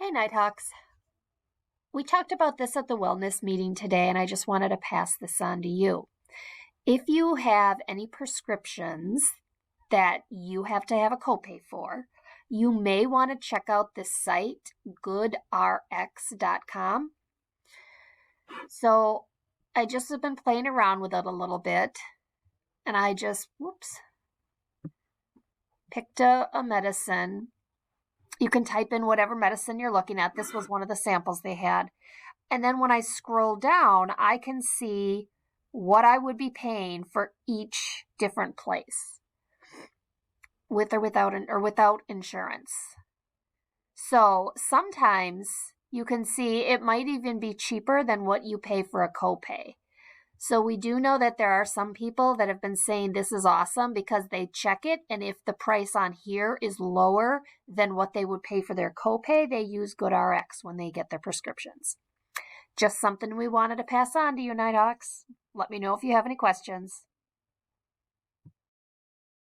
Hey, Nighthawks. We talked about this at the wellness meeting today, and I just wanted to pass this on to you. If you have any prescriptions that you have to have a copay for, you may want to check out this site, goodrx.com. So I just have been playing around with it a little bit, and I just, picked a medicine. You can type in whatever medicine you're looking at. This was one of the samples they had. And then when I scroll down, I can see what I would be paying for each different place with or without insurance. So sometimes you can see it might even be cheaper than what you pay for a copay. So we do know that there are some people that have been saying this is awesome because they check it, and if the price on here is lower than what they would pay for their copay, they use Goodrx when they get their prescriptions. Just something we wanted to pass on to you, Nighthawks. Let me know if you have any questions.